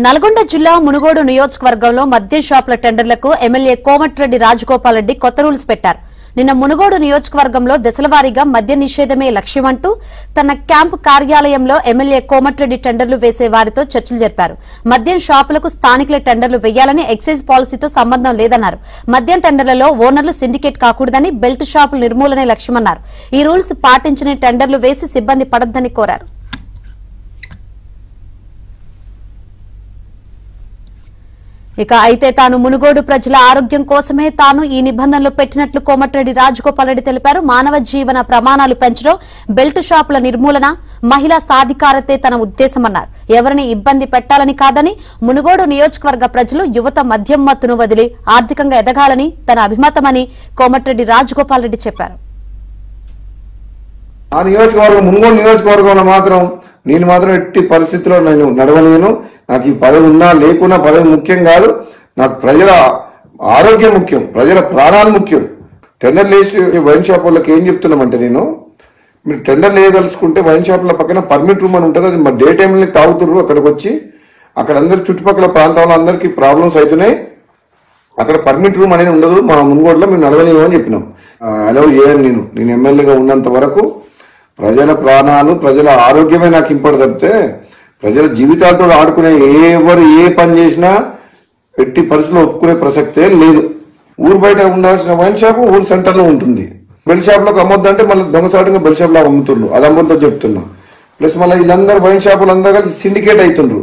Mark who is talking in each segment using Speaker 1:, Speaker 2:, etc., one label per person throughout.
Speaker 1: నల్గొండ జిల్లా మునుగోడు నియోజకవర్గంలో మద్యం షాపుల టెండర్లకు ఎమ్మెల్యే కోమటిరెడ్డి రాజగోపాల్ రెడ్డి కొత్త రూల్స్ పెట్టారు. నిన్న మునుగోడు నియోజకవర్గంలో దశలవారీగా మద్య నిషేధమే లక్ష్యమంటూ తన క్యాంపు కార్యాలయంలో ఎమ్మెల్యే కోమటిరెడ్డి టెండర్లు వేసే వారితో చర్చలు జరిపారు. మద్యం షాపులకు స్థానికుల టెండర్లు వేయాలని ఎక్సైజ్ పాలసీతో సంబంధం లేదన్నారు. మద్యం టెండర్లలో ఓనర్లు సిండికేట్ కాకూడదని, బెల్ట్ షాపుల నిర్మూలనే లక్ష్యమన్నారు. ఈ రూల్స్ పాటించని టెండర్లు వేసి సిబ్బంది పడొద్దని కోరారు. ఇక అయితే తాను మునుగోడు ప్రజల ఆరోగ్యం కోసమే తాను ఈ నిబంధనలు పెట్టినట్లు కోమటిరెడ్డి రాజగోపాల్ రెడ్డి తెలిపారు. మానవ జీవన ప్రమాణాలు పెంచడం, బెల్ట్ షాపుల నిర్మూలన, మహిళా సాధికారతే తన ఉద్దేశమన్నారు. ఎవరిని ఇబ్బంది పెట్టాలని కాదని, మునుగోడు నియోజకవర్గ ప్రజలు యువత మద్యం మత్తును వదిలి ఆర్థికంగా ఎదగాలని తన అభిమతమని కోమటిరెడ్డి రాజగోపాల్ రెడ్డి చెప్పారు.
Speaker 2: ఆ నియోజకవర్గం మునుగోడు నియోజకవర్గంలో మాత్రం నేను మాత్రం ఎట్టి పరిస్థితిలో నేను నడవలేను. నాకు ఈ పదవి ఉన్నా లేకున్నా పదవి ముఖ్యం కాదు. నాకు ప్రజల ఆరోగ్యం ముఖ్యం, ప్రజల ప్రాణాలు ముఖ్యం. టెండర్ లేసి వైన్ షాప్ వాళ్ళకి ఏం చెప్తున్నామంటే, మీరు టెండర్ లేదలుచుకుంటే వైన్ షాపుల పక్కన పర్మిట్ రూమ్ అని ఉంటుంది. అది మా డే టైంలో తాగుతుర్రు. అక్కడికి వచ్చి అక్కడ అందరి చుట్టుపక్కల ప్రాంతాల్లో అందరికీ ప్రాబ్లమ్స్ అవుతున్నాయి. అక్కడ పర్మిట్ రూమ్ అనేది ఉండదు. మా మునుగోడులో మేము నడవలేము అని చెప్పినాం. అలౌ చేయను. నేను ఎమ్మెల్యేగా ఉన్నంత వరకు ప్రజల ప్రాణాలు, ప్రజల ఆరోగ్యమే నాకు ఇంపార్ట్ తప్పితే ప్రజల జీవితాలతో ఆడుకునే ఎవరు ఏ పని చేసినా ఎట్టి పరిస్థితుల్లో ఒప్పుకునే ప్రసక్తే లేదు. ఊరు బయట ఉండాల్సిన వైన్ షాప్ ఊరు సెంటర్లో ఉంటుంది. బెల్ షాప్లోకి అమ్మొద్దంటే మళ్ళీ దొంగసాటుగా బెల్ షాప్లో అమ్ముతుండ్రు. అది అమ్ముతో చెప్తున్నా. ప్లస్ మళ్ళీ వీళ్ళందరూ వైన్ షాపులు అందరూ కలిసి సిండికేట్ అవుతుండ్రు.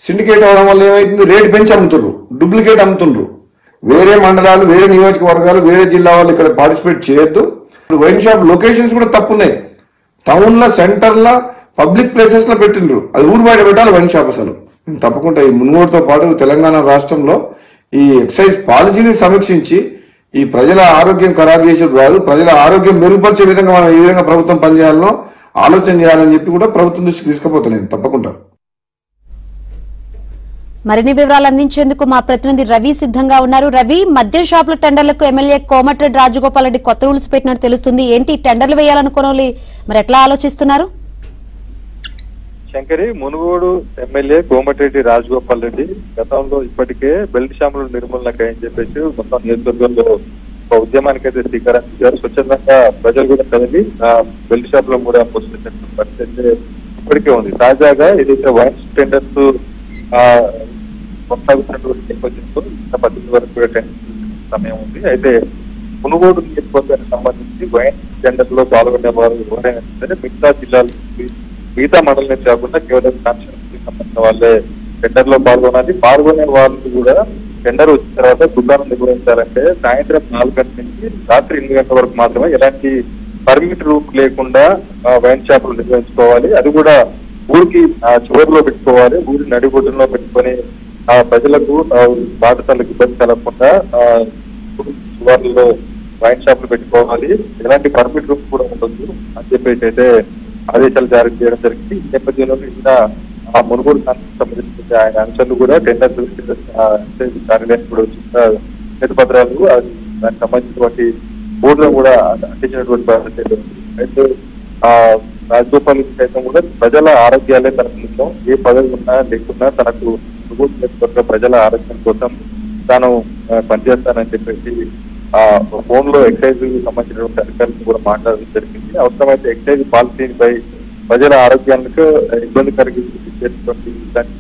Speaker 2: సిండికేట్ అవడం వల్ల ఏమైతుంది, రేట్ పెంచి అమ్ముతుండ్రు, డూప్లికేట్ అమ్ముతుండ్రు. వేరే మండలాలు, వేరే నియోజకవర్గాలు, వేరే జిల్లా వాళ్ళు ఇక్కడ పార్టిసిపేట్ చేయొద్దు. వైన్ షాప్ లొకేషన్స్ కూడా తప్పున్నాయి. టౌన్ లో, సెంటర్ లో, పబ్లిక్ ప్లేసెస్ లో పెట్టిండ్రు. అది ఊరు బయట పెట్టాలి వైన్ షాప్. అసలు తప్పకుండా ఈ మునుగోడుతో పాటు తెలంగాణ రాష్ట్రంలో ఈ ఎక్సైజ్ పాలసీని సమీక్షించి ఈ ప్రజల ఆరోగ్యం ఖరాబ్ చేసేది కాదు, ప్రజల ఆరోగ్యం మెరుగుపరిచే విధంగా మనం ఏ విధంగా ప్రభుత్వం పనిచేయాలనో ఆలోచన చేయాలని చెప్పి కూడా ప్రభుత్వం దృష్టికి తీసుకుపోతున్నాను తప్పకుండా.
Speaker 1: మరిన్ని వివరాలు అందించేందుకు మా ప్రతినిధి రవి సిద్ధంగా ఉన్నారు. రవి, మద్యం షాపుల టెండర్లకు ఎమ్మెల్యే కోమటిరెడ్డి రాజగోపాల్ రెడ్డి కొత్త రూల్స్ పెట్టినట్టు తెలుస్తుంది. ఏంటి టెండర్లు వేయాలనుకోవాలి, మరి ఎట్లా ఆలోచిస్తున్నారు?
Speaker 3: శంకరి, మునుగోడు ఎమ్మెల్యే కోమటిరెడ్డి రాజగోపాల్ రెడ్డి గతంలో ఇప్పటికే బెల్ట్ షాపుల నిర్మూలనకై అని చెప్పేసి మొత్తం నియోజకవర్గంలో ఒక ఉద్యమానికి అయితే శ్రీకారం ఇచ్చారు. స్వచ్ఛందంగా ప్రజలు కూడా కదిలి బెల్ట్ షాపులో కూడా పోషించినటువంటి పరిస్థితి ఇప్పటికే ఉంది. తాజాగా ఏదైతే వైన్ టెండర్స్ కొనసాగుతున్నటువంటి నేపథ్యంలో ఇంత 18 వరకు కూడా టెండర్ సమయం ఉంది. అయితే మునుగోడు నియోజకవర్గానికి సంబంధించి వైన్ టెండర్ లో పాల్గొనే వారు ఎవరైనా సరే మిగతా జిల్లాల నుంచి, మిగతా మండలం నుంచి కాకుండా కేవలం కాన్స్టిట్యూన్సీకి సంబంధించిన వాళ్ళే టెండర్ లో పాల్గొనాలి. పాల్గొనే వాళ్ళు కూడా టెండర్ వచ్చిన తర్వాత దుకాణం నిర్వహించాలంటే సాయంత్రం 4 గంటల నుంచి రాత్రి 8 గంటల వరకు మాత్రమే ఎలాంటి పర్మిట్ రూట్ లేకుండా వైన్ షాపులు నిర్వహించుకోవాలి. అది కూడా ఊరికి చివరిలో పెట్టుకోవాలి. ఊరి నడిబొడ్డులో పెట్టుకొని ప్రజలకు, బాధితులకు ఇబ్బంది కలగకుండా చివరిలో వైన్ షాపులు పెట్టుకోవాలి. ఎలాంటి పర్మిట్ రూమ్ కూడా ఉండొద్దు అని చెప్పేసి అయితే ఆదేశాలు జారీ చేయడం జరిగింది. ఈ నేపథ్యంలో నిన్న మునుగోడు సంబంధించిన ఆయన అంశాలు కూడా టెండర్ కార్యాలయానికి కూడా వచ్చిన చేతిపత్రాలు, దానికి సంబంధించినటువంటి బోర్డులను కూడా అందించినటువంటి పరిస్థితి. అయితే రాజగోపాల్ సైతం కూడా ప్రజల ఆరోగ్యాలే తనకు ముఖ్యం, ఏ పదవి ఉన్నా లేకున్నా తనకు ప్రజల ఆరోగ్యం కోసం తాను పనిచేస్తానని చెప్పేసి ఫోన్ లో ఎక్సైజ్ సంబంధించినటువంటి అధికారులను కూడా మాట్లాడడం జరిగింది. అవసరమైతే ఎక్సైజ్ పాలసీపై ప్రజల ఆరోగ్యానికి ఇబ్బంది కలిగించేటువంటి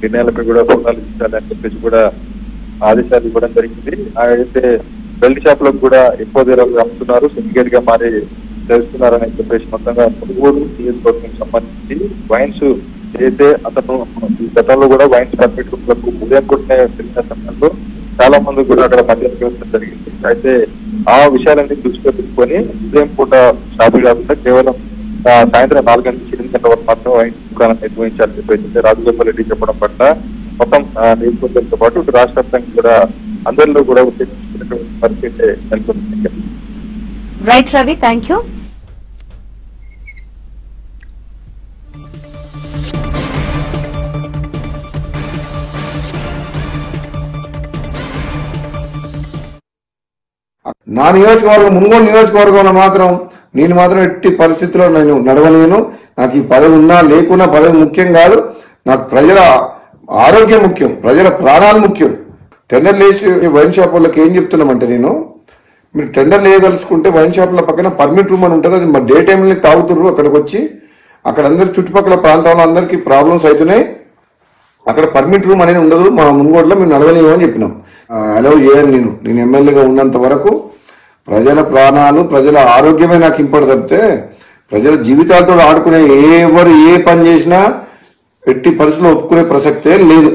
Speaker 3: నిర్ణయాలపై కూడా సూచనలు ఇచ్చాలని చెప్పేసి కూడా ఆదేశాలు ఇవ్వడం జరిగింది. అయితే బెల్ట్ షాపులకు కూడా ఎక్కువ ధరలు అమ్ముతున్నారు, సిండికేట్ గా మారి తెలుస్తున్నారని చెప్పేసి మొత్తంగా మునుగోడు నియోజకవర్గం సంబంధించి వైన్స్ ఏదైతే అతను గతంలో కూడా వైన్స్ పర్మిట్ రూమ్లకు ఉదయం కొట్టిన తెలిసిన సమయంలో చాలా మంది కూడా అక్కడ మద్యం వ్యవస్థ జరిగింది. అయితే ఆ విషయాలన్నీ దృష్టిలో పెట్టుకొని ఉదయం పూట షాపులు కాకుండా కేవలం సాయంత్రం 4 గంటల నుంచి 8 గంటల వరకు మాత్రం వైన్ దుకాణం నిర్వహించాలని చెప్పేసి రాజగోపాల్ రెడ్డి చెప్పడం పట్ల మొత్తం నియోజకవర్గంతో పాటు రాష్ట్ర వ్యాప్తంగా కూడా అందరిలో కూడా ఉద్దేశించినటువంటి పరిస్థితి నెలకొంది.
Speaker 1: Right Ravi, thank you.
Speaker 2: నా నియోజకవర్గం మునుగోడు నియోజకవర్గంలో మాత్రం నేను మాత్రం ఎట్టి పరిస్థితిలో నేను నడవలేను. నాకు ఈ పదవి ఉన్నా లేకున్నా పదవి ముఖ్యం కాదు. నాకు ప్రజల ఆరోగ్యం ముఖ్యం, ప్రజల ప్రాణాలు ముఖ్యం. టెండర్ వేసి వైన్ షాప్ వాళ్ళకి ఏం చెప్తున్నామంటే, నేను మీరు టెండర్ వేయదలుచుకుంటే వైన్ షాప్ల పక్కన పర్మిట్ రూమ్ అని ఉంటుంది, అది మా డే టైంలో తాగుతుర్రు. అక్కడికి వచ్చి అక్కడ అందరి చుట్టుపక్కల ప్రాంతాల్లో అందరికీ ప్రాబ్లమ్స్ అవుతున్నాయి. అక్కడ పర్మిట్ రూమ్ అనేది ఉండదు, మా మున్గోడులో మేము నడవలేము అని చెప్పినాం. అలౌ చేయను. నేను ఎమ్మెల్యేగా ఉన్నంత వరకు ప్రజల ప్రాణాలు, ప్రజల ఆరోగ్యమే నాకు ఇంపార్ట్ తప్పితే ప్రజల జీవితాలతో ఆడుకునే ఎవరు ఏ పని చేసినా ఎట్టి పరిస్థితుల్లో ఒప్పుకునే ప్రసక్తే లేదు.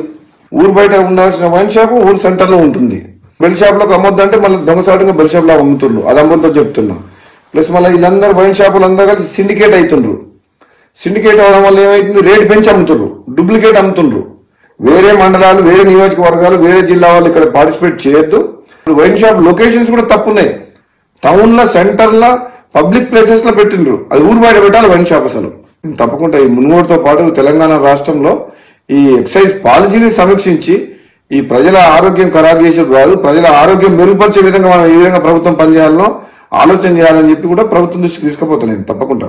Speaker 2: ఊరు బయట ఉండాల్సిన వైన్ షాప్ ఊరు సెంటర్లో ఉంటుంది. బెల్ షాప్లోకి అమ్మొద్దంటే మళ్ళీ దొంగసాటుగా బెల్ షాప్లో అమ్ముతుండ్రు, అది అమ్ముతో చెప్తున్నా. ప్లస్ మళ్ళీ వీళ్ళందరూ వైన్ షాపులు అందరూ కలిసి సిండికేట్ అవుతుండ్రు. సిండికేట్ అవడం వల్ల ఏమైతుంది, రేట్ పెంచి అమ్ముతుండ్రు, డూప్లికేట్ అమ్ముతుండ్రు. వేరే మండలాలు, వేరే నియోజకవర్గాలు, వేరే జిల్లా వాళ్ళు ఇక్కడ పార్టిసిపేట్ చేయొద్దు. వైన్ షాప్ లొకేషన్స్ కూడా తప్పున్నాయి. టౌన్ లో, సెంటర్ లో, పబ్లిక్ ప్లేసెస్ లో పెట్టిండ్రు. అది ఊరు బయట పెట్టాలి వైన్ షాప్. అసలు తప్పకుండా ఈ మున్గోడుతో పాటు తెలంగాణ రాష్ట్రంలో ఈ ఎక్సైజ్ పాలసీని సమీక్షించి ఈ ప్రజల ఆరోగ్యం ఖరాబ్ చేసేది కాదు, ప్రజల ఆరోగ్యం మెరుగుపరిచే విధంగా మనం ఏ విధంగా ప్రభుత్వం పనిచేయాలనో ఆలోచన చేయాలని చెప్పి కూడా ప్రభుత్వం దృష్టికి తీసుకుపోతున్నాను తప్పకుండా.